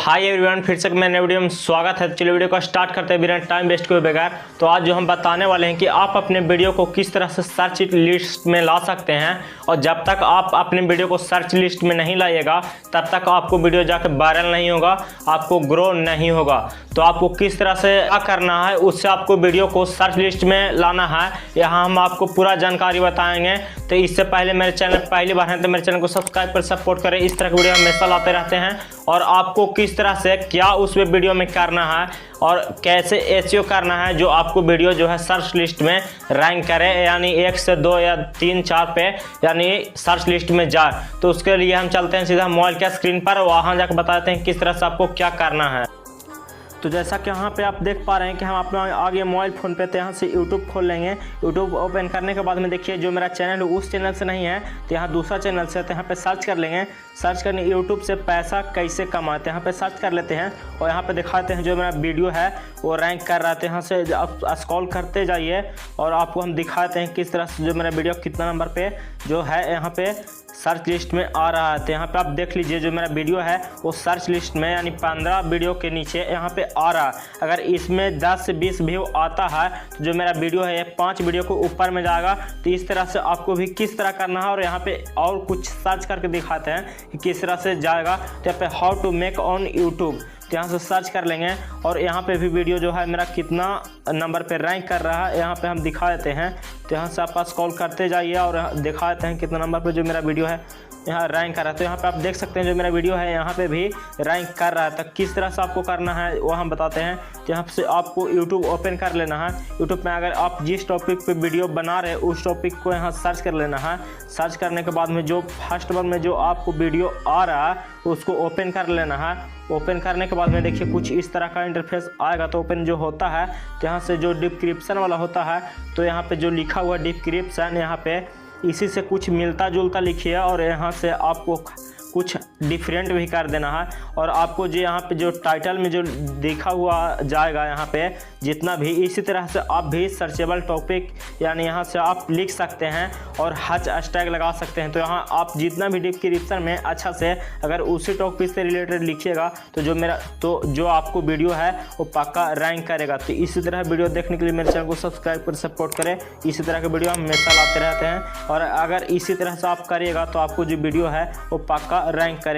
Hi everyone, फिर से मैं नए वीडियो में स्वागत है। चलिए वीडियो को स्टार्ट करते हैं बिना टाइम वेस्ट किए बगैर। तो आज जो हम बताने वाले हैं कि आप अपने वीडियो को किस तरह से सर्च लिस्ट में ला सकते हैं, और जब तक आप अपने वीडियो को सर्च लिस्ट में नहीं लाइएगा तब तक आपको वीडियो जाकर वायरल नहीं होगा, आपको ग्रो नहीं होगा। तो आपको किस तरह से क्या करना है, उससे आपको वीडियो को सर्च लिस्ट में लाना है, यहाँ हम आपको पूरा जानकारी बताएंगे। तो इससे पहले मेरे चैनल पहली बार है तो मेरे चैनल को सब्सक्राइब कर सपोर्ट करें। इस तरह के वीडियो हमेशा लाते रहते हैं, और आपको किस तरह से क्या उस वीडियो में करना है और कैसे एसईओ करना है जो आपको वीडियो जो है सर्च लिस्ट में रैंक करे, यानी 1 से 2 या 3 4 पे यानी सर्च लिस्ट में जाए। तो उसके लिए हम चलते हैं सीधा मोबाइल के स्क्रीन पर, वहाँ जाकर बताते हैं किस तरह से आपको क्या करना है। तो जैसा कि यहाँ पे आप देख पा रहे हैं कि हम अपना आगे मोबाइल फ़ोन पे तो यहाँ से YouTube खोल लेंगे। YouTube ओपन करने के बाद में देखिए जो मेरा चैनल है उस चैनल से नहीं है तो यहाँ दूसरा चैनल से, तो यहाँ पे सर्च कर लेंगे। सर्च करने YouTube से पैसा कैसे कमाते हैं यहाँ पे सर्च कर लेते हैं, और यहाँ पे दिखाते हैं जो मेरा वीडियो है वो रैंक कर रहा है। यहाँ से आप स्क्रॉल करते जाइए और आपको हम दिखाते हैं किस तरह से जो मेरा वीडियो कितना नंबर पे जो है यहाँ पे सर्च लिस्ट में आ रहा है। तो यहाँ पे आप देख लीजिए जो मेरा वीडियो है वो सर्च लिस्ट में यानी 15 वीडियो के नीचे यहाँ पे आ रहा है। अगर इसमें 10 से 20 व्यू आता है तो जो मेरा वीडियो है ये 5 वीडियो को ऊपर में जाएगा। तो इस तरह से आपको भी किस तरह करना है, और यहाँ पे और कुछ सर्च करके दिखाते हैं कि किस तरह से जाएगा। तो यहाँ पे how to make on YouTube, तो यहाँ से सर्च कर लेंगे, और यहाँ पे भी वीडियो जो है मेरा कितना नंबर पे रैंक कर रहा है यहाँ पे हम दिखा देते हैं। तो यहाँ से आप स्क्रॉल करते जाइए और दिखा देते हैं कितना नंबर पे जो मेरा वीडियो है यहाँ रैंक कर रहा है। तो यहाँ पे आप देख सकते हैं जो मेरा वीडियो है यहाँ पे भी रैंक कर रहा है। तो किस तरह से आपको करना है वो हम बताते हैं। तो यहाँ से आपको यूट्यूब ओपन कर लेना है। यूट्यूब में अगर आप जिस टॉपिक पे वीडियो बना रहे हैं उस टॉपिक को यहाँ सर्च कर लेना है। सर्च करने के बाद में जो फर्स्ट वन में जो आपको वीडियो आ रहा है उसको ओपन कर लेना है। ओपन करने के बाद में देखिए कुछ इस तरह का इंटरफेस आएगा। तो ओपन जो होता है तो यहाँ से जो डिस्क्रिप्शन वाला होता है, तो यहाँ पे जो लिखा हुआ डिस्क्रिप्शन यहाँ पे इसी से कुछ मिलता जुलता लिखिए, और यहाँ से आपको कुछ डिफरेंट भी कर देना है। और आपको जो यहाँ पे जो टाइटल में जो देखा हुआ जाएगा यहाँ पे जितना भी, इसी तरह से आप भी सर्चेबल टॉपिक यानी यहाँ से आप लिख सकते हैं और हैशटैग लगा सकते हैं। तो यहाँ आप जितना भी डिस्क्रिप्शन में अच्छा से अगर उसी टॉपिक से रिलेटेड लिखिएगा तो जो आपको वीडियो है वो पक्का रैंक करेगा। तो इसी तरह वीडियो देखने के लिए मेरे चैनल को सब्सक्राइब कर सपोर्ट करें। इसी तरह के वीडियो हम हमेशा लाते रहते हैं, और अगर इसी तरह से आप करिएगा तो आपको जो वीडियो है वो पक्का रैंक करें।